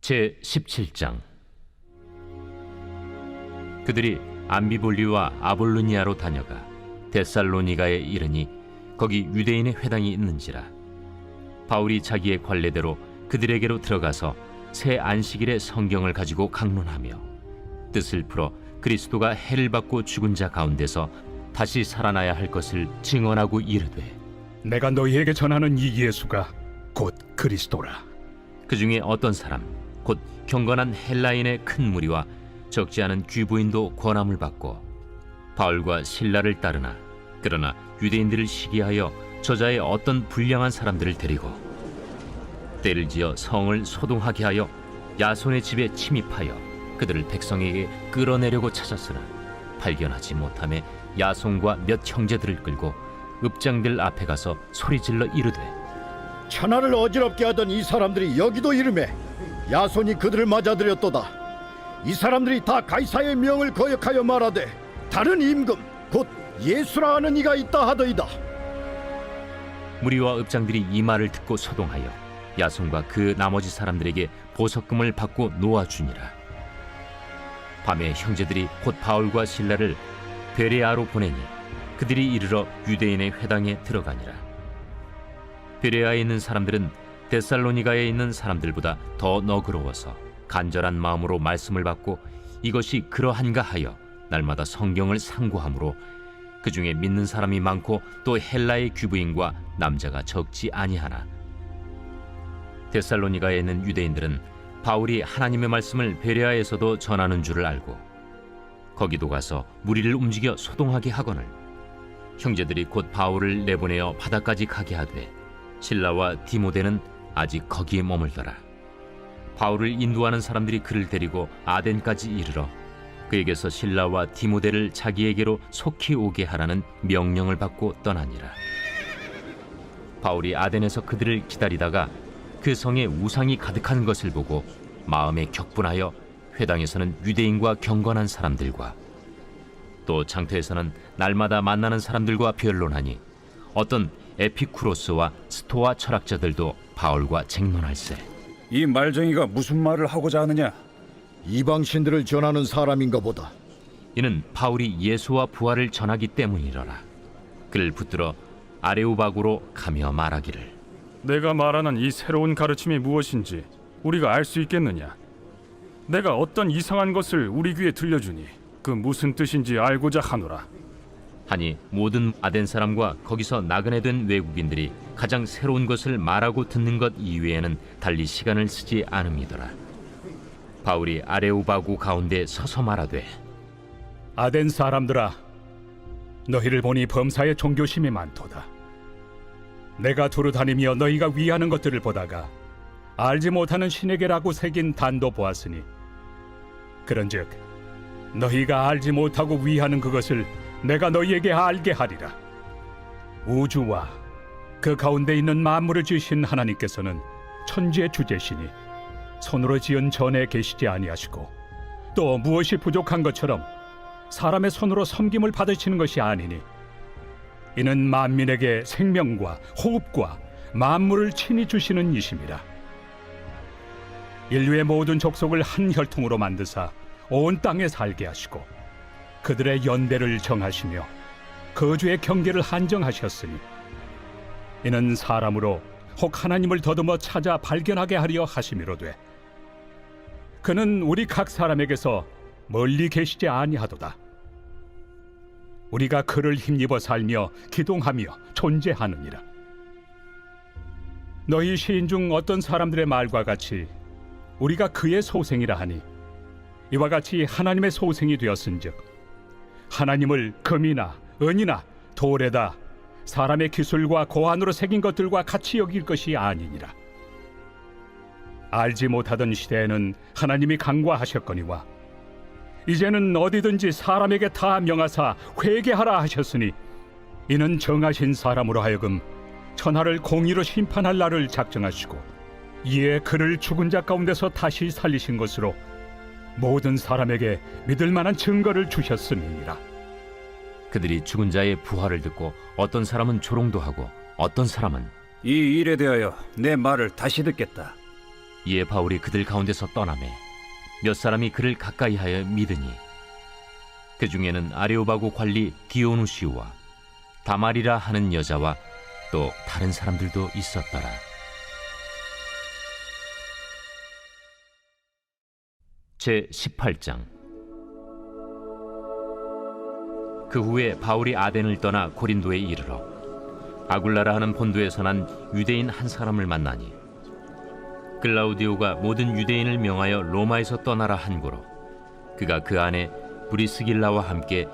제17장. 그들이 암비볼리와 아볼로니아로 다녀가 데살로니가에 이르니 거기 유대인의 회당이 있는지라. 바울이 자기의 관례대로 그들에게로 들어가서 새 안식일에 성경을 가지고 강론하며 뜻을 풀어 그리스도가 해를 받고 죽은 자 가운데서 다시 살아나야 할 것을 증언하고 이르되, 내가 너희에게 전하는 이 예수가 곧 그리스도라. 그 중에 어떤 사람 곧 경건한 헬라인의 큰 무리와 적지 않은 귀부인도 권함을 받고 바울과 실라를 따르나, 그러나 유대인들을 시기하여 저자의 어떤 불량한 사람들을 데리고 때를 지어 성을 소동하게 하여 야손의 집에 침입하여 그들을 백성에게 끌어내려고 찾았으나 발견하지 못하매 야손과 몇 형제들을 끌고 읍장들 앞에 가서 소리질러 이르되, 천하를 어지럽게 하던 이 사람들이 여기도 이르매 야손이 그들을 맞아들였도다. 이 사람들이 다 가이사의 명을 거역하여 말하되 다른 임금 곧 예수라 하는 이가 있다 하더이다. 무리와 읍장들이 이 말을 듣고 소동하여 야손과 그 나머지 사람들에게 보석금을 받고 놓아주니라. 밤에 형제들이 곧 바울과 실라를 베레아로 보내니 그들이 이르러 유대인의 회당에 들어가니라. 베레아에 있는 사람들은 데살로니가에 있는 사람들보다 더 너그러워서 간절한 마음으로 말씀을 받고 이것이 그러한가 하여 날마다 성경을 상고하므로 그 중에 믿는 사람이 많고 또 헬라의 귀부인과 남자가 적지 아니하나, 데살로니가에 있는 유대인들은 바울이 하나님의 말씀을 베레아에서도 전하는 줄을 알고 거기도 가서 무리를 움직여 소동하게 하거늘 형제들이 곧 바울을 내보내어 바다까지 가게 하되 실라와 디모데는 아직 거기에 머물더라. 바울을 인도하는 사람들이 그를 데리고 아덴까지 이르러 그에게서 실라와 디모데를 자기에게로 속히 오게 하라는 명령을 받고 떠나니라. 바울이 아덴에서 그들을 기다리다가 그 성에 우상이 가득한 것을 보고 마음에 격분하여 회당에서는 유대인과 경건한 사람들과 또 장터에서는 날마다 만나는 사람들과 변론하니 어떤 에피쿠로스와 스토아 철학자들도 바울과 쟁론할세. 이 말쟁이가 무슨 말을 하고자 하느냐? 이방신들을 전하는 사람인가 보다. 이는 바울이 예수와 부활을 전하기 때문이러라. 그를 붙들어 아레오바구로 가며 말하기를, 내가 말하는 이 새로운 가르침이 무엇인지 우리가 알 수 있겠느냐? 내가 어떤 이상한 것을 우리 귀에 들려주니 그 무슨 뜻인지 알고자 하노라. 하니 모든 아덴 사람과 거기서 나그네 된 외국인들이 가장 새로운 것을 말하고 듣는 것 이외에는 달리 시간을 쓰지 않음이더라. 바울이 아레오바구 가운데 서서 말하되, 아덴 사람들아, 너희를 보니 범사에 종교심이 많도다. 내가 두루 다니며 너희가 위하는 것들을 보다가 알지 못하는 신에게라고 새긴 단도 보았으니 그런즉 너희가 알지 못하고 위하는 그것을 내가 너희에게 알게 하리라. 우주와 그 가운데 있는 만물을 지으신 하나님께서는 천지의 주제시니 손으로 지은 전에 계시지 아니하시고 또 무엇이 부족한 것처럼 사람의 손으로 섬김을 받으시는 것이 아니니 이는 만민에게 생명과 호흡과 만물을 친히 주시는 이심이라. 인류의 모든 족속을 한 혈통으로 만드사 온 땅에 살게 하시고 그들의 연대를 정하시며 거주의 경계를 한정하셨으니 이는 사람으로 혹 하나님을 더듬어 찾아 발견하게 하려 하심이로되 그는 우리 각 사람에게서 멀리 계시지 아니하도다. 우리가 그를 힘입어 살며 기동하며 존재하느니라. 너희 시인 중 어떤 사람들의 말과 같이 우리가 그의 소생이라 하니 이와 같이 하나님의 소생이 되었은즉 하나님을 금이나 은이나 돌에다 사람의 기술과 고안으로 새긴 것들과 같이 여길 것이 아니니라. 알지 못하던 시대에는 하나님이 간과하셨거니와 이제는 어디든지 사람에게 다 명하사 회개하라 하셨으니 이는 정하신 사람으로 하여금 천하를 공의로 심판할 날을 작정하시고 이에 그를 죽은 자 가운데서 다시 살리신 것으로 모든 사람에게 믿을 만한 증거를 주셨음이니라. 그들이 죽은 자의 부활을 듣고 어떤 사람은 조롱도 하고 어떤 사람은 이 일에 대하여 내 말을 다시 듣겠다. 이에 바울이 그들 가운데서 떠나매 몇 사람이 그를 가까이하여 믿으니 그 중에는 아레오바고 관리 디오누시우와 다말이라 하는 여자와 또 다른 사람들도 있었더라. 제 18장. 그 후에 바울이 아덴을 떠나 고린도에 이르러 아굴라라 하는 본도에서 난 유대인 한 사람을 만나니 글라우디오가 모든 유대인을 명하여 로마에서 떠나라 한 고로 그가 그 안에 브리스길라와 함께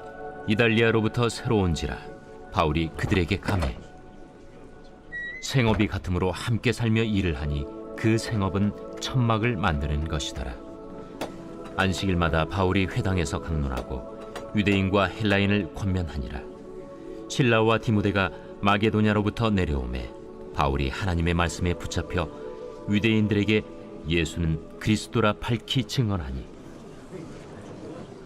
이달리아로부터 새로 온지라 바울이 그들에게 가매 생업이 같으므로 함께 살며 일을 하니 그 생업은 천막을 만드는 것이더라. 안식일마다 바울이 회당에서 강론하고 유대인과 헬라인을 권면하니라. 실라와 디모데가 마게도냐로부터 내려오매 바울이 하나님의 말씀에 붙잡혀 유대인들에게 예수는 그리스도라 밝히 증언하니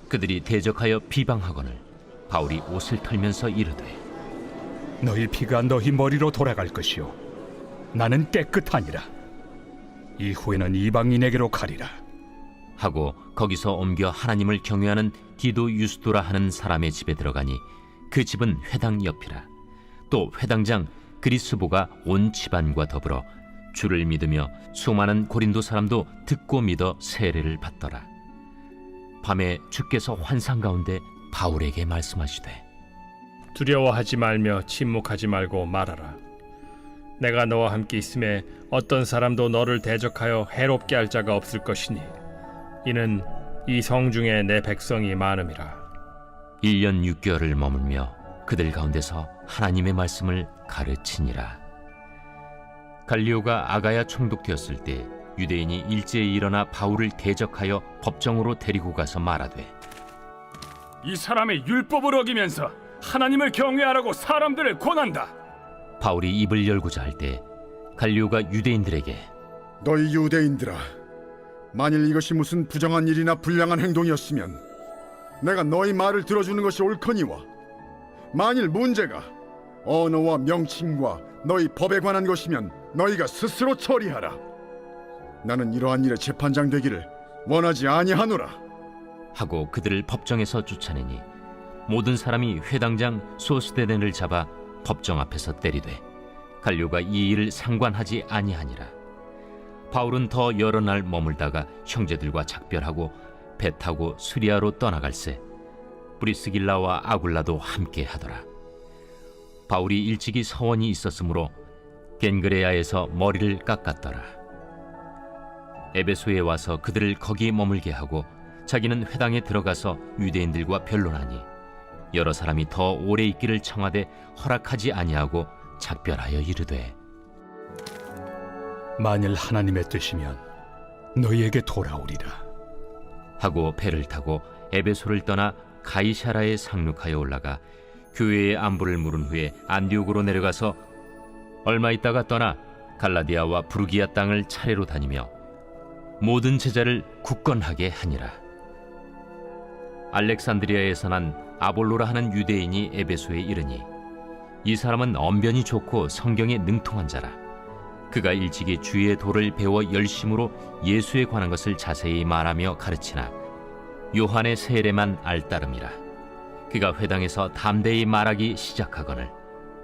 그들이 대적하여 비방하거늘 바울이 옷을 털면서 이르되 너희 피가 너희 머리로 돌아갈 것이요 나는 깨끗하니라. 이후에는 이방인에게로 가리라. 하고 거기서 옮겨 하나님을 경외하는 디도 유스도라 하는 사람의 집에 들어가니 그 집은 회당 옆이라. 또 회당장 그리스보가 온 집안과 더불어 주를 믿으며 수많은 고린도 사람도 듣고 믿어 세례를 받더라. 밤에 주께서 환상 가운데 바울에게 말씀하시되 두려워하지 말며 침묵하지 말고 말하라. 내가 너와 함께 있음에 어떤 사람도 너를 대적하여 해롭게 할 자가 없을 것이니 이는 이 성 중에 내 백성이 많음이라. 1년 6개월을 머물며 그들 가운데서 하나님의 말씀을 가르치니라. 갈리오가 아가야 총독되었을 때 유대인이 일제히 일어나 바울을 대적하여 법정으로 데리고 가서 말하되 이 사람의 율법을 어기면서 하나님을 경외하라고 사람들을 권한다. 바울이 입을 열고자 할 때 갈리오가 유대인들에게 너희 유대인들아, 만일 이것이 무슨 부정한 일이나 불량한 행동이었으면 내가 너희 말을 들어주는 것이 옳거니와 만일 문제가 언어와 명칭과 너희 법에 관한 것이면 너희가 스스로 처리하라. 나는 이러한 일에 재판장 되기를 원하지 아니하노라. 하고 그들을 법정에서 쫓아내니 모든 사람이 회당장 소스데넨을 잡아 법정 앞에서 때리되 갈료가 이 일을 상관하지 아니하니라. 바울은 더 여러 날 머물다가 형제들과 작별하고 배 타고 수리아로 떠나갈새 브리스길라와 아굴라도 함께 하더라. 바울이 일찍이 서원이 있었으므로 겐그레아에서 머리를 깎았더라. 에베소에 와서 그들을 거기 머물게 하고 자기는 회당에 들어가서 유대인들과 변론하니 여러 사람이 더 오래 있기를 청하되 허락하지 아니하고 작별하여 이르되 만일 하나님의 뜻이면 너희에게 돌아오리라. 하고 배를 타고 에베소를 떠나 가이사라에 상륙하여 올라가 교회의 안부를 물은 후에 안디옥으로 내려가서 얼마 있다가 떠나 갈라디아와 부르기아 땅을 차례로 다니며 모든 제자를 굳건하게 하니라. 알렉산드리아에서 난 아볼로라 하는 유대인이 에베소에 이르니 이 사람은 언변이 좋고 성경에 능통한 자라. 그가 일찍이 주의 도를 배워 열심으로 예수에 관한 것을 자세히 말하며 가르치나 요한의 세례만 알따름이라. 그가 회당에서 담대히 말하기 시작하거늘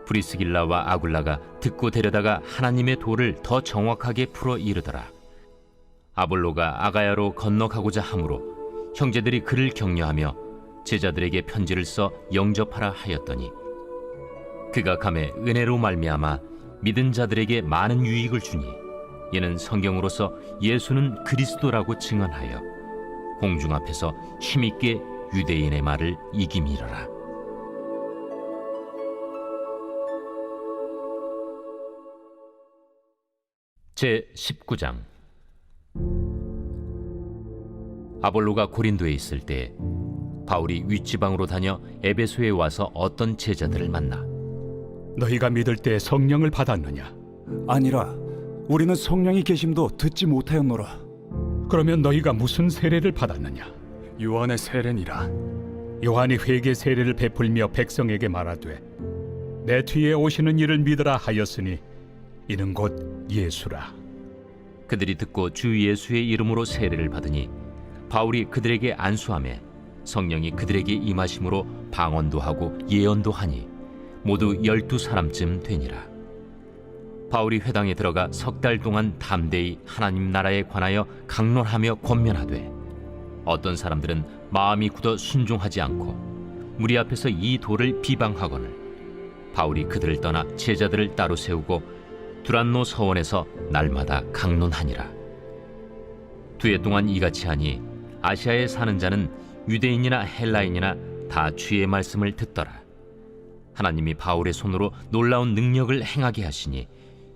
브리스길라와 아굴라가 듣고 데려다가 하나님의 도를 더 정확하게 풀어 이르더라. 아볼로가 아가야로 건너가고자 하므로 형제들이 그를 격려하며 제자들에게 편지를 써 영접하라 하였더니 그가 감에 은혜로 말미암아 믿은 자들에게 많은 유익을 주니 이는 성경으로서 예수는 그리스도라고 증언하여 공중 앞에서 힘있게 유대인의 말을 이기미러라. 제 19장. 아볼로가 고린도에 있을 때 바울이 윗지방으로 다녀 에베소에 와서 어떤 제자들을 만나 너희가 믿을 때 성령을 받았느냐? 아니라 우리는 성령이 계심도 듣지 못하였노라. 그러면 너희가 무슨 세례를 받았느냐? 요한의 세례니라. 요한이 회개 세례를 베풀며 백성에게 말하되 내 뒤에 오시는 이를 믿으라 하였으니 이는 곧 예수라. 그들이 듣고 주 예수의 이름으로 세례를 받으니 바울이 그들에게 안수하매 성령이 그들에게 임하심으로 방언도 하고 예언도 하니 모두 12사람쯤 되니라. 바울이 회당에 들어가 석 달 동안 담대히 하나님 나라에 관하여 강론하며 권면하되 어떤 사람들은 마음이 굳어 순종하지 않고 무리 앞에서 이 도를 비방하거늘 바울이 그들을 떠나 제자들을 따로 세우고 두란노 서원에서 날마다 강론하니라. 2해 동안 이같이 하니 아시아에 사는 자는 유대인이나 헬라인이나 다 주의 말씀을 듣더라. 하나님이 바울의 손으로 놀라운 능력을 행하게 하시니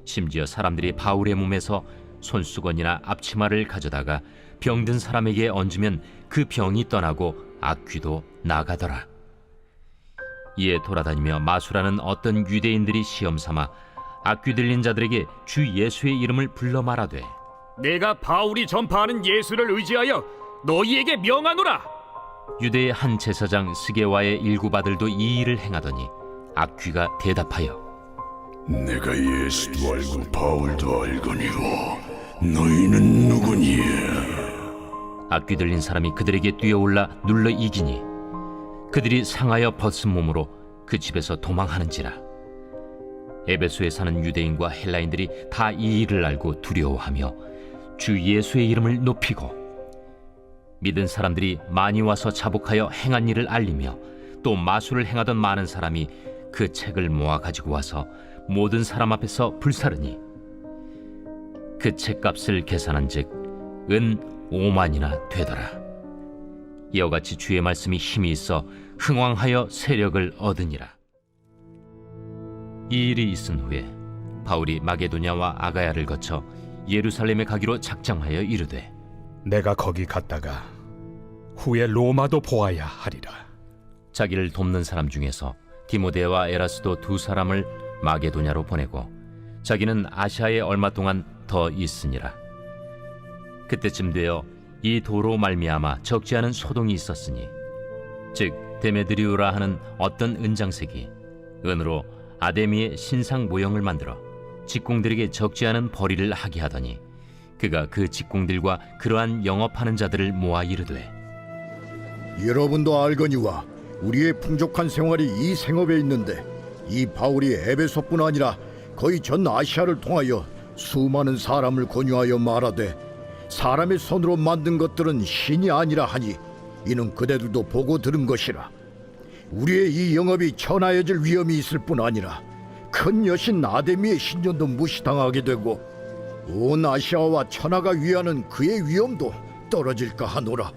심지어 사람들이 바울의 몸에서 손수건이나 앞치마를 가져다가 병든 사람에게 얹으면 그 병이 떠나고 악귀도 나가더라. 이에 돌아다니며 마술하는 어떤 유대인들이 시험삼아 악귀 들린 자들에게 주 예수의 이름을 불러 말하되 내가 바울이 전파하는 예수를 의지하여 너희에게 명하노라. 유대의 한 제사장 스게와의 일곱 아들도 이 일을 행하더니 악귀가 대답하여 내가 예수도 알고 바울도 알거니와 너희는 누구니에? 악귀 들린 사람이 그들에게 뛰어올라 눌러 이기니 그들이 상하여 벗은 몸으로 그 집에서 도망하는지라. 에베소에 사는 유대인과 헬라인들이 다 이 일을 알고 두려워하며 주 예수의 이름을 높이고 믿은 사람들이 많이 와서 자복하여 행한 일을 알리며 또 마술을 행하던 많은 사람이 그 책을 모아 가지고 와서 모든 사람 앞에서 불사르니 그 책값을 계산한즉 은 5만이나 되더라. 이와 같이 주의 말씀이 힘이 있어 흥왕하여 세력을 얻으니라. 이 일이 있은 후에 바울이 마게도냐와 아가야를 거쳐 예루살렘에 가기로 작정하여 이르되 내가 거기 갔다가 후에 로마도 보아야 하리라. 자기를 돕는 사람 중에서 디모데와 에라스도 2사람을 마게도냐로 보내고 자기는 아시아에 얼마 동안 더 있으니라. 그때쯤 되어 이 도로 말미암아 적지 않은 소동이 있었으니 즉 데메드리우라 하는 어떤 은장색이 은으로 아데미의 신상 모형을 만들어 직공들에게 적지 않은 벌이를 하게 하더니 그가 그 직공들과 그러한 영업하는 자들을 모아 이르되 여러분도 알거니와 우리의 풍족한 생활이 이 생업에 있는데 이 바울이 에베소뿐 아니라 거의 전 아시아를 통하여 수많은 사람을 권유하여 말하되 사람의 손으로 만든 것들은 신이 아니라 하니 이는 그대들도 보고 들은 것이라. 우리의 이 영업이 천하여질 위험이 있을 뿐 아니라 큰 여신 아데미의 신전도 무시당하게 되고 온 아시아와 천하가 위하는 그의 위엄도 떨어질까 하노라.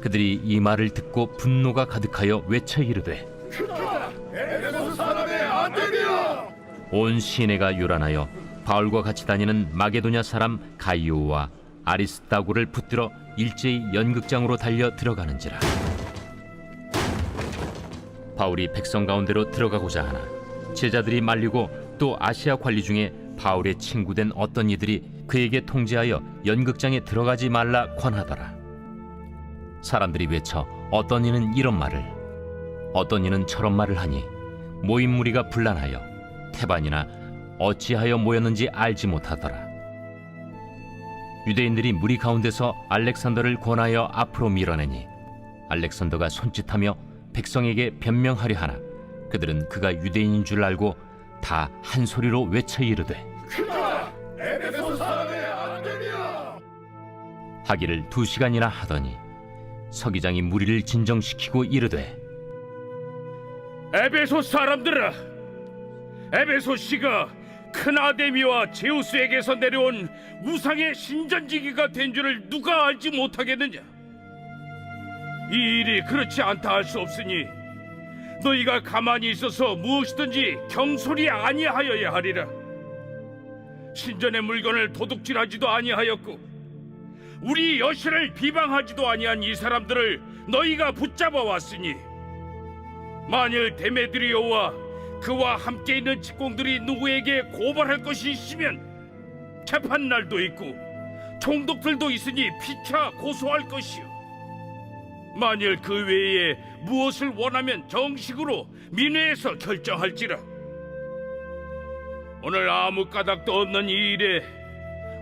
그들이 이 말을 듣고 분노가 가득하여 외쳐 이르되 온 시내가 요란하여 바울과 같이 다니는 마게도냐 사람 가이오와 아리스다고를 붙들어 일제히 연극장으로 달려 들어가는지라. 바울이 백성 가운데로 들어가고자 하나 제자들이 말리고 또 아시아 관리 중에 바울의 친구된 어떤 이들이 그에게 통제하여 연극장에 들어가지 말라 권하더라. 사람들이 외쳐 어떤 이는 이런 말을 어떤 이는 저런 말을 하니 모인 무리가 분란하여 태반이나 어찌하여 모였는지 알지 못하더라. 유대인들이 무리 가운데서 알렉산더를 권하여 앞으로 밀어내니 알렉산더가 손짓하며 백성에게 변명하려 하나 그들은 그가 유대인인 줄 알고 다 한 소리로 외쳐 이르되 하기를 2시간이나 하더니 서기장이 무리를 진정시키고 이르되 에베소 사람들아, 에베소 씨가 큰 아데미와 제우스에게서 내려온 우상의 신전지기가 된 줄을 누가 알지 못하겠느냐? 이 일이 그렇지 않다 할 수 없으니 너희가 가만히 있어서 무엇이든지 경솔이 아니하여야 하리라. 신전의 물건을 도둑질하지도 아니하였고 우리 여신을 비방하지도 아니한 이 사람들을 너희가 붙잡아 왔으니 만일 데메드리오와 그와 함께 있는 직공들이 누구에게 고발할 것이 있으면 재판날도 있고 총독들도 있으니 피차 고소할 것이요 만일 그 외에 무엇을 원하면 정식으로 민회에서 결정할지라. 오늘 아무 까닭도 없는 이 일에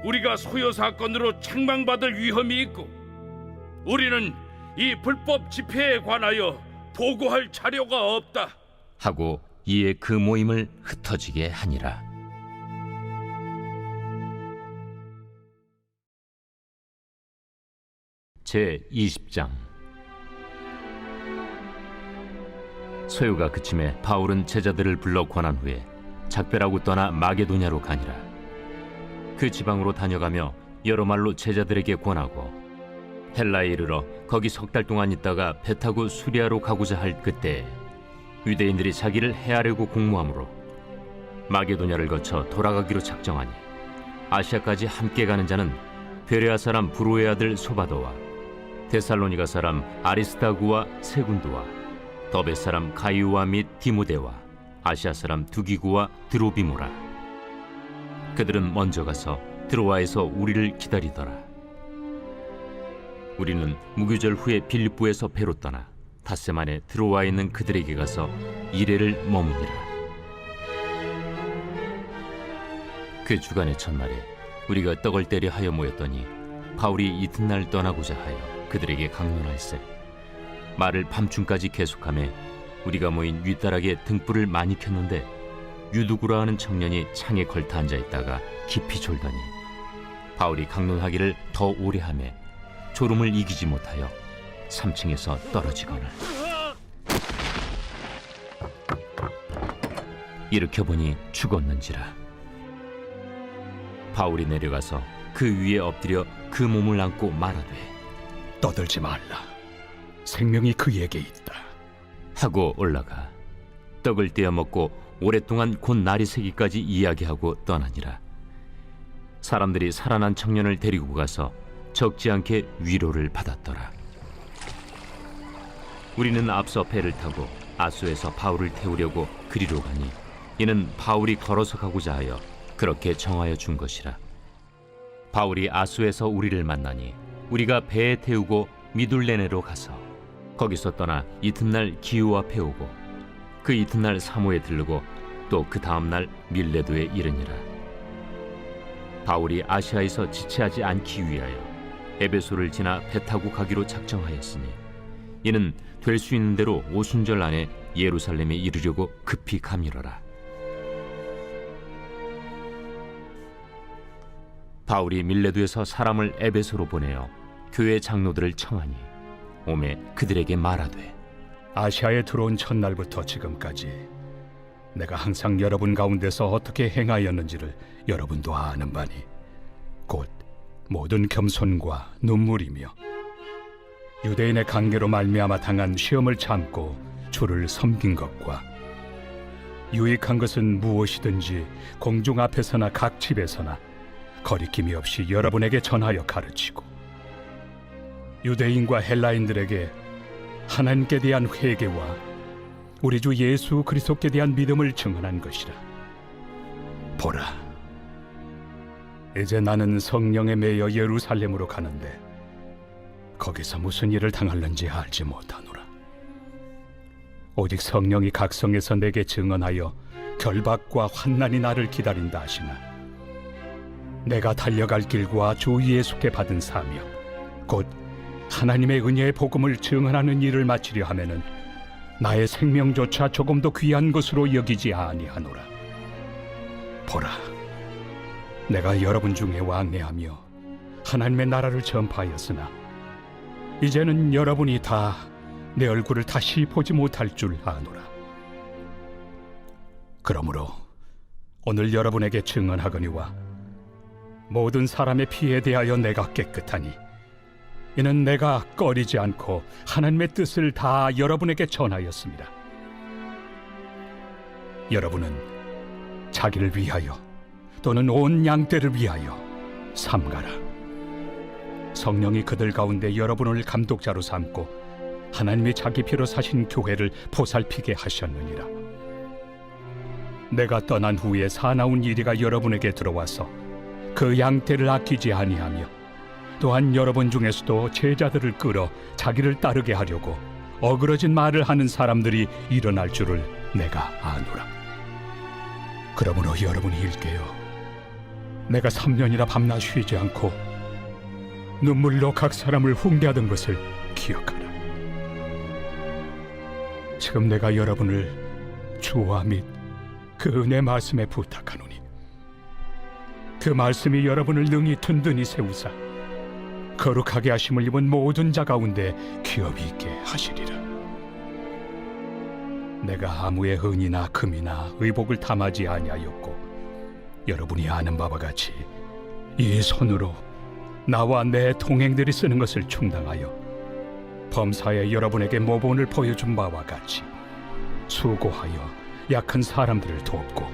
우리가 소요 사건으로 책망받을 위험이 있고 우리는 이 불법 집회에 관하여 보고할 자료가 없다 하고 이에 그 모임을 흩어지게 하니라. 제 20장. 소요가 그침에 바울은 제자들을 불러 권한 후에 작별하고 떠나 마게도냐로 가니라. 그 지방으로 다녀가며 여러 말로 제자들에게 권하고 헬라에 이르러 거기 석 달 동안 있다가 배 타고 수리아로 가고자 할 그때 유대인들이 자기를 해하려고 공모하므로 마게도냐를 거쳐 돌아가기로 작정하니 아시아까지 함께 가는 자는 베레아 사람 브로의 아들 소바도와 데살로니가 사람 아리스타구와 세군도와 더베 사람 가이오와 및 디모데와 아시아 사람 두기구와 드로비모라. 그들은 먼저 가서 드로아에서 우리를 기다리더라. 우리는 무교절 후에 빌립보에서 배로 떠나 닷새 만에 드로아에 있는 그들에게 가서 이레를 머무니라. 그 주간의 첫날에 우리가 떡을 때려 하여 모였더니 바울이 이튿날 떠나고자 하여 그들에게 강론할세 말을 밤중까지 계속하며 우리가 모인 윗다락에 등불을 많이 켰는데 유두구라 하는 청년이 창에 걸터 앉아 있다가 깊이 졸더니 바울이 강론하기를 더 오래 하며 졸음을 이기지 못하여 3층에서 떨어지거늘 일으켜 보니 죽었는지라. 바울이 내려가서 그 위에 엎드려 그 몸을 안고 말하되 떠들지 말라. 생명이 그에게 있다. 하고 올라가 떡을 떼어 먹고 오랫동안 곧 날이 새기까지 이야기하고 떠나니라. 사람들이 살아난 청년을 데리고 가서 적지 않게 위로를 받았더라. 우리는 앞서 배를 타고 아소에서 바울을 태우려고 그리로 가니 이는 바울이 걸어서 가고자 하여 그렇게 정하여 준 것이라. 바울이 아소에서 우리를 만나니 우리가 배에 태우고 미둘레네로 가서 거기서 떠나 이튿날 기우 앞에 오고 그 이튿날 사모에 들르고 또 그 다음날 밀레도에 이르니라. 바울이 아시아에서 지체하지 않기 위하여 에베소를 지나 배 타고 가기로 작정하였으니 이는 될 수 있는 대로 오순절 안에 예루살렘에 이르려고 급히 가밀어라. 바울이 밀레도에서 사람을 에베소로 보내어 교회 장로들을 청하니 오매 그들에게 말하되 아시아에 들어온 첫날부터 지금까지 내가 항상 여러분 가운데서 어떻게 행하였는지를 여러분도 아는 바니 곧 모든 겸손과 눈물이며 유대인의 관계로 말미암아 당한 시험을 참고 주를 섬긴 것과 유익한 것은 무엇이든지 공중 앞에서나 각 집에서나 거리낌이 없이 여러분에게 전하여 가르치고 유대인과 헬라인들에게 하나님께 대한 회개와 우리 주 예수 그리스도께 대한 믿음을 증언한 것이라. 보라, 이제 나는 성령에 매여 예루살렘으로 가는데 거기서 무슨 일을 당할는지 알지 못하노라. 오직 성령이 각성에서 내게 증언하여 결박과 환난이 나를 기다린다 하시나 내가 달려갈 길과 주 예수께 받은 사명 곧 하나님의 은혜의 복음을 증언하는 일을 마치려 하면은 나의 생명조차 조금도 귀한 것으로 여기지 아니하노라. 보라, 내가 여러분 중에 왕래하며 하나님의 나라를 전파하였으나 이제는 여러분이 다 내 얼굴을 다시 보지 못할 줄 아노라. 그러므로 오늘 여러분에게 증언하거니와 모든 사람의 피에 대하여 내가 깨끗하니 이는 내가 꺼리지 않고 하나님의 뜻을 다 여러분에게 전하였습니다. 여러분은 자기를 위하여 또는 온 양떼를 위하여 삼가라. 성령이 그들 가운데 여러분을 감독자로 삼고 하나님이 자기 피로 사신 교회를 보살피게 하셨느니라. 내가 떠난 후에 사나운 이리가 여러분에게 들어와서 그 양떼를 아끼지 아니하며 또한 여러분 중에서도 제자들을 끌어 자기를 따르게 하려고 어그러진 말을 하는 사람들이 일어날 줄을 내가 아노라. 그러므로 여러분이 일깨어 내가 3년이나 밤낮 쉬지 않고 눈물로 각 사람을 훈계하던 것을 기억하라. 지금 내가 여러분을 주와 및 그 은혜 말씀에 부탁하노니 그 말씀이 여러분을 능히 든든히 세우사 거룩하게 하심을 입은 모든 자 가운데 기업이 있게 하시리라. 내가 아무의 은이나 금이나 의복을 탐하지 아니하였고 여러분이 아는 바와 같이 이 손으로 나와 내 동행들이 쓰는 것을 충당하여 범사에 여러분에게 모본을 보여준 바와 같이 수고하여 약한 사람들을 돕고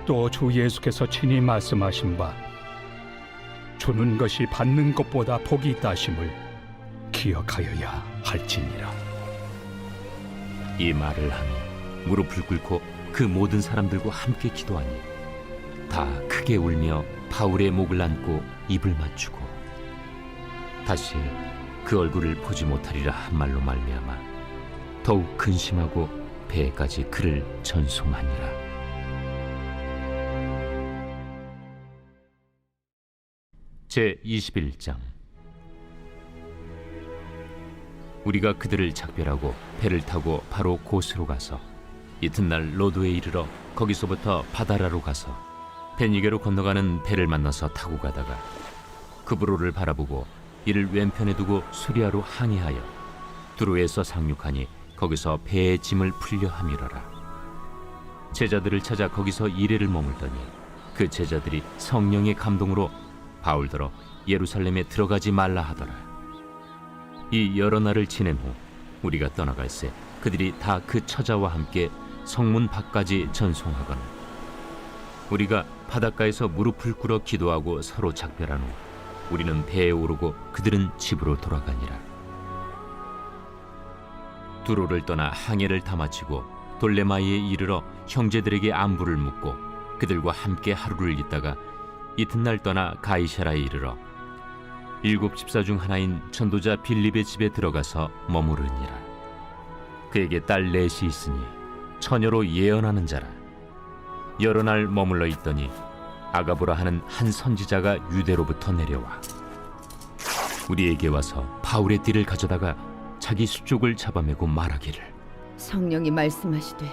또 주 예수께서 친히 말씀하신 바 주는 것이 받는 것보다 복이 있다 하심을 기억하여야 할지니라. 이 말을 하며 무릎을 꿇고 그 모든 사람들과 함께 기도하니 다 크게 울며 바울의 목을 안고 입을 맞추고 다시 그 얼굴을 보지 못하리라 한 말로 말미암아 더욱 근심하고 배에까지 그를 전송하니라. 제 21장. 우리가 그들을 작별하고 배를 타고 바로 고스로 가서 이튿날 로도에 이르러 거기서부터 바다라로 가서 베니게로 건너가는 배를 만나서 타고 가다가 그브로를 바라보고 이를 왼편에 두고 수리아로 항해하여 두로에서 상륙하니 거기서 배의 짐을 풀려 함이러라. 제자들을 찾아 거기서 이레를 머물더니 그 제자들이 성령의 감동으로 바울더러 예루살렘에 들어가지 말라 하더라. 이 여러 날을 지낸 후 우리가 떠나갈새 그들이 다 그 처자와 함께 성문 밖까지 전송하거늘 우리가 바닷가에서 무릎을 꿇어 기도하고 서로 작별한 후 우리는 배에 오르고 그들은 집으로 돌아가니라. 두로를 떠나 항해를 다 마치고 돌레마이에 이르러 형제들에게 안부를 묻고 그들과 함께 하루를 있다가 이튿날 떠나 가이사라에 이르러 7 집사 중 하나인 전도자 빌립의 집에 들어가서 머무르니라. 그에게 딸 넷이 있으니 처녀로 예언하는 자라. 여러 날 머물러 있더니 아가보라 하는 한 선지자가 유대로부터 내려와 우리에게 와서 바울의 띠를 가져다가 자기 수족을 잡아매고 말하기를 성령이 말씀하시되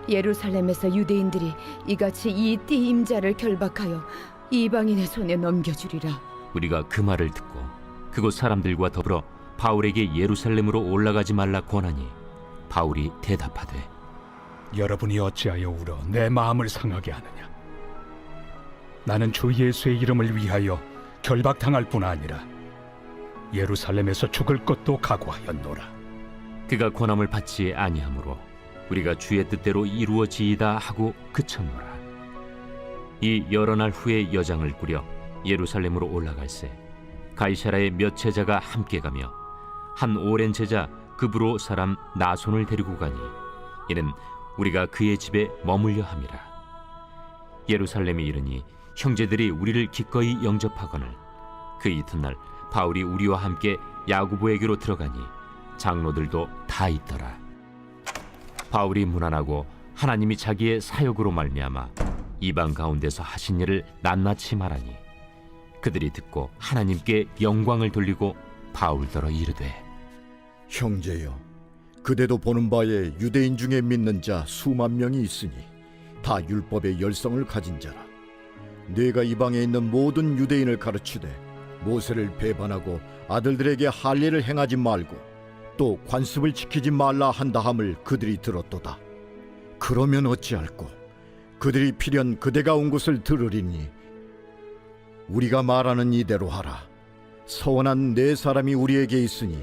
예루살렘에서 유대인들이 이같이 이 띠 임자를 결박하여 이방인의 손에 넘겨주리라. 우리가 그 말을 듣고 그곳 사람들과 더불어 바울에게 예루살렘으로 올라가지 말라 권하니 바울이 대답하되 여러분이 어찌하여 울어 내 마음을 상하게 하느냐. 나는 주 예수의 이름을 위하여 결박당할 뿐 아니라 예루살렘에서 죽을 것도 각오하였노라. 그가 권함을 받지 아니하므로 우리가 주의 뜻대로 이루어지이다 하고 그쳤노라. 이 여러 날 후에 여장을 꾸려 예루살렘으로 올라갈새 가이사라의 몇 제자가 함께 가며 한 오랜 제자 그브로 사람 나손을 데리고 가니 이는 우리가 그의 집에 머물려 함이라. 예루살렘에 이르니 형제들이 우리를 기꺼이 영접하거늘 그 이튿날 바울이 우리와 함께 야고보에게로 들어가니 장로들도 다 있더라. 바울이 문안하고 하나님이 자기의 사역으로 말미암아 이방 가운데서 하신 일을 낱낱이 말하니 그들이 듣고 하나님께 영광을 돌리고 바울더러 이르되 형제여, 그대도 보는 바에 유대인 중에 믿는 자 수만 명이 있으니 다 율법의 열성을 가진 자라. 네가 이방에 있는 모든 유대인을 가르치되 모세를 배반하고 아들들에게 할례를 행하지 말고 또 관습을 지키지 말라 한다함을 그들이 들었도다. 그러면 어찌할꼬? 그들이 필연 그대가 온 곳을 들으리니 우리가 말하는 이대로 하라. 서원한 네 사람이 우리에게 있으니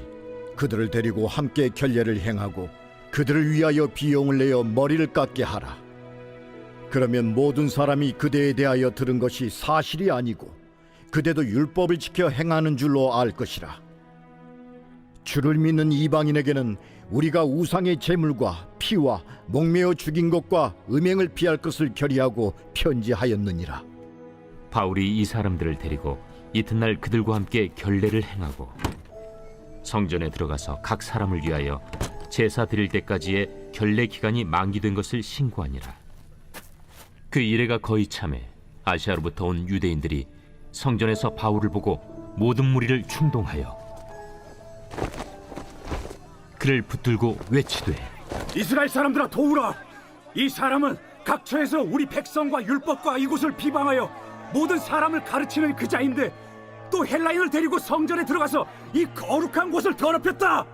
그들을 데리고 함께 결례를 행하고 그들을 위하여 비용을 내어 머리를 깎게 하라. 그러면 모든 사람이 그대에 대하여 들은 것이 사실이 아니고 그대도 율법을 지켜 행하는 줄로 알 것이라. 주를 믿는 이방인에게는 우리가 우상의 제물과 피와 목매어 죽인 것과 음행을 피할 것을 결의하고 편지하였느니라. 바울이 이 사람들을 데리고 이튿날 그들과 함께 결례를 행하고 성전에 들어가서 각 사람을 위하여 제사 드릴 때까지의 결례 기간이 만기된 것을 신고하니라. 그 이래가 거의 참에 아시아로부터 온 유대인들이 성전에서 바울을 보고 모든 무리를 충동하여 그를 붙들고 외치되 이스라엘 사람들아 도우라. 이 사람은 각처에서 우리 백성과 율법과 이곳을 비방하여 모든 사람을 가르치는 그 자인데 또 헬라인을 데리고 성전에 들어가서 이 거룩한 곳을 더럽혔다.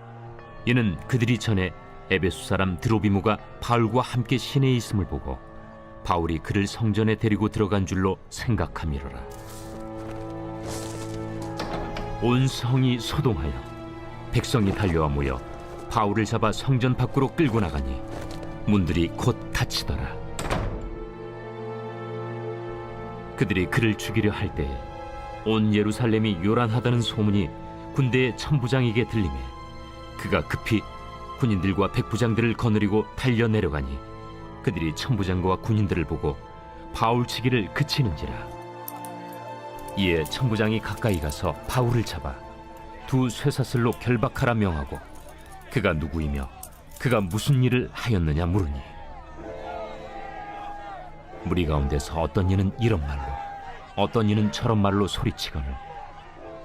이는 그들이 전에 에베소 사람 드로비무가 바울과 함께 시내에 있음을 보고 바울이 그를 성전에 데리고 들어간 줄로 생각함이로라. 온 성이 소동하여 백성이 달려와 모여 바울을 잡아 성전 밖으로 끌고 나가니 문들이 곧 닫히더라. 그들이 그를 죽이려 할 때에 온 예루살렘이 요란하다는 소문이 군대의 천부장에게 들리매 그가 급히 군인들과 백부장들을 거느리고 달려 내려가니 그들이 천부장과 군인들을 보고 바울 치기를 그치는지라. 이에 천부장이 가까이 가서 바울을 잡아 두 쇠사슬로 결박하라 명하고 그가 누구이며 그가 무슨 일을 하였느냐 물으니 무리 가운데서 어떤 이는 이런 말로 어떤 이는 저런 말로 소리치거늘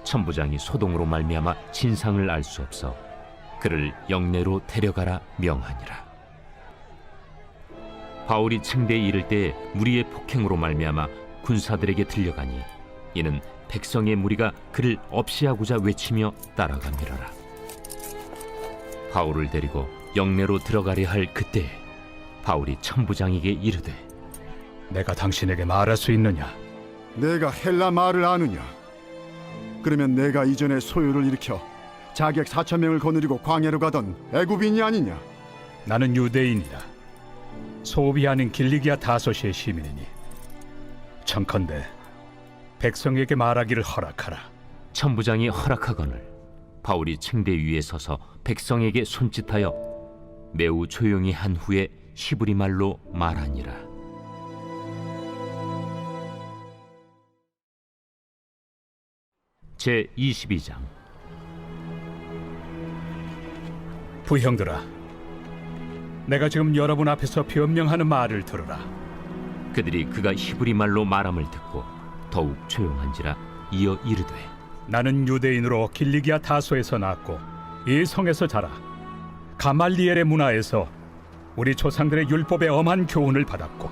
천부장이 소동으로 말미암아 진상을 알 수 없어 그를 영내로 데려가라 명하니라. 바울이 층대에 이를 때에 무리의 폭행으로 말미암아 군사들에게 들려가니 이는 백성의 무리가 그를 없이하고자 외치며 따라가미러라. 바울을 데리고 영내로 들어가려 할 그때에 바울이 천부장에게 이르되 내가 당신에게 말할 수 있느냐? 내가 헬라 말을 아느냐? 그러면 내가 이전에 소요를 일으켜 자객 4,000명을 거느리고 광야로 가던 애굽인이 아니냐? 나는 유대인이다. 소비 아닌 길리기아 다소시의 시민이니 청컨대 백성에게 말하기를 허락하라. 천부장이 허락하거늘 바울이 층대 위에 서서 백성에게 손짓하여 매우 조용히 한 후에 히브리 말로 말하니라. 제 22장. 부형들아, 내가 지금 여러분 앞에서 변명하는 말을 들으라. 그들이 그가 히브리 말로 말함을 듣고 더욱 조용한지라 이어 이르되 나는 유대인으로 길리기아 다소에서 낳았고 이 성에서 자라 가말리엘의 문화에서 우리 조상들의 율법의 엄한 교훈을 받았고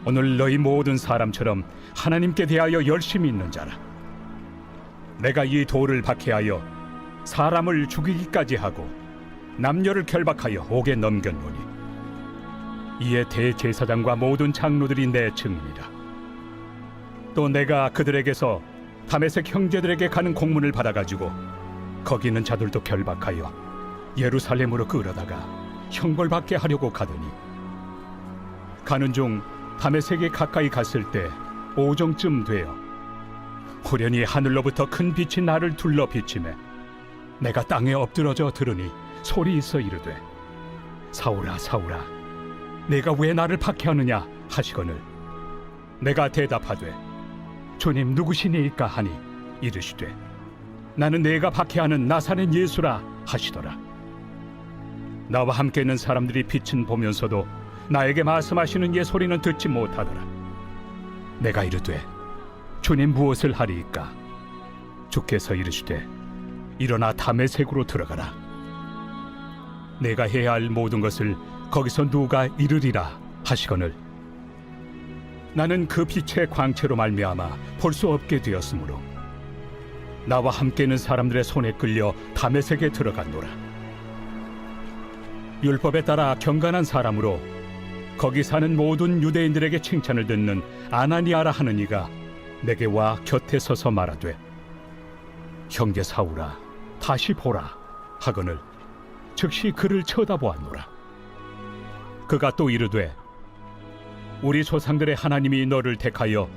오늘 너희 모든 사람처럼 하나님께 대하여 열심히 있는 자라. 내가 이 돌을 박해하여 사람을 죽이기까지 하고 남녀를 결박하여 옥에 넘겼노니 이에 대제사장과 모든 장로들이 내 증인이라. 또 내가 그들에게서 다메섹 형제들에게 가는 공문을 받아가지고 거기 있는 자들도 결박하여 예루살렘으로 끌어다가 형벌받게 하려고 가더니 가는 중 다메섹에 가까이 갔을 때 오정쯤 되어 후련히 하늘로부터 큰 빛이 나를 둘러 비치매 내가 땅에 엎드러져 들으니 소리 있어 이르되 사울아 사울아 내가 왜 나를 박해하느냐 하시거늘 내가 대답하되 주님 누구시니이까 하니 이르시되 나는 내가 박해하는 나사렛 예수라 하시더라. 나와 함께 있는 사람들이 빛은 보면서도 나에게 말씀하시는 예 소리는 듣지 못하더라. 내가 이르되 주님 무엇을 하리이까? 주께서 이르시되 일어나 다메섹으로 들어가라. 내가 해야 할 모든 것을 거기서 누가 이르리라 하시거늘 나는 그 빛의 광채로 말미암아 볼 수 없게 되었으므로 나와 함께 있는 사람들의 손에 끌려 다메섹에 들어갔노라. 율법에 따라 경건한 사람으로 거기 사는 모든 유대인들에게 칭찬을 듣는 아나니아라 하는 이가 내게 와 곁에 서서 말하되 형제 사울아 다시 보라 하거늘 즉시 그를 쳐다보았노라. 그가 또 이르되 우리 조상들의 하나님이 너를 택하여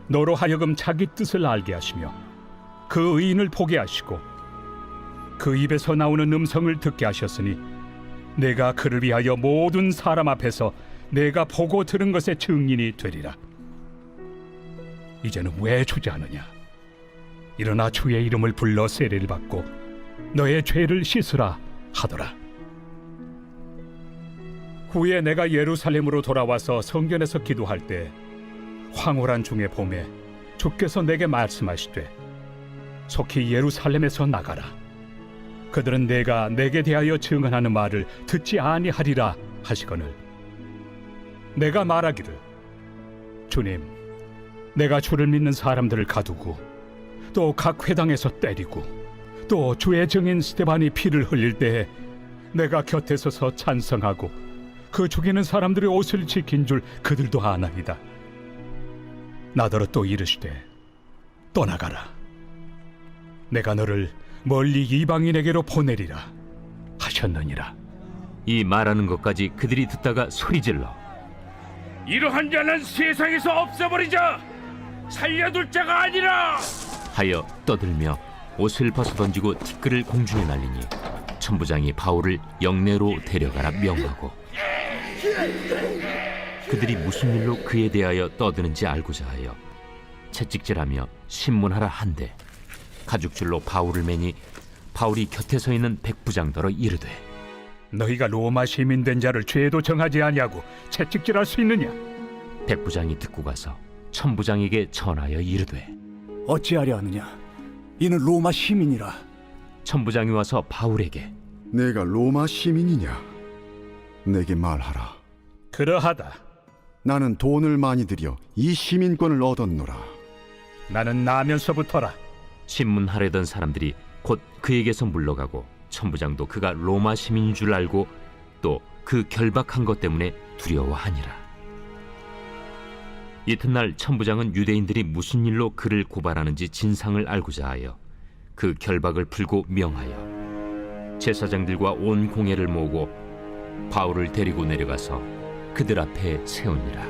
너로 하여금 자기 뜻을 알게 하시며 그 의인을 보게 하시고 그 입에서 나오는 음성을 듣게 하셨으니 내가 그를 위하여 모든 사람 앞에서 내가 보고 들은 것의 증인이 되리라. 이제는 왜 주저하느냐? 일어나 주의 이름을 불러 세례를 받고 너의 죄를 씻으라 하더라. 후에 내가 예루살렘으로 돌아와서 성전에서 기도할 때 황홀한 중에 봄에 주께서 내게 말씀하시되 속히 예루살렘에서 나가라. 그들은 내게 대하여 증언하는 말을 듣지 아니하리라 하시거늘 내가 말하기를 주님, 내가 주를 믿는 사람들을 가두고 또 각 회당에서 때리고 또 주의 증인 스데반이 피를 흘릴 때에 내가 곁에 서서 찬성하고 그 죽이는 사람들의 옷을 지킨 줄 그들도 아나이다. 나더러 또 이르시되 떠나가라. 내가 너를 멀리 이방인에게로 보내리라 하셨느니라. 이 말하는 것까지 그들이 듣다가 소리질러 이러한 자는 세상에서 없애버리자. 살려둘 자가 아니라. 하여 떠들며 옷을 벗어던지고 티끌을 공중에 날리니 천부장이 바울을 영내로 데려가라 명하고 그들이 무슨 일로 그에 대하여 떠드는지 알고자 하여 채찍질하며 신문하라 한데 가죽줄로 바울을 매니 바울이 곁에 서 있는 백부장더러 이르되 너희가 로마 시민 된 자를 죄도 정하지 아니하고 채찍질할 수 있느냐? 백부장이 듣고 가서 천부장에게 전하여 이르되 어찌하려 하느냐? 이는 로마 시민이라. 천부장이 와서 바울에게 내가 로마 시민이냐? 내게 말하라. 그러하다. 나는 돈을 많이 들여 이 시민권을 얻었노라. 나는 나면서부터라. 신문하려던 사람들이 곧 그에게서 물러가고 천부장도 그가 로마 시민인 줄 알고 또 그 결박한 것 때문에 두려워하니라. 이튿날 천부장은 유대인들이 무슨 일로 그를 고발하는지 진상을 알고자 하여 그 결박을 풀고 명하여 제사장들과 온 공회를 모으고 바울을 데리고 내려가서 그들 앞에 세우니라.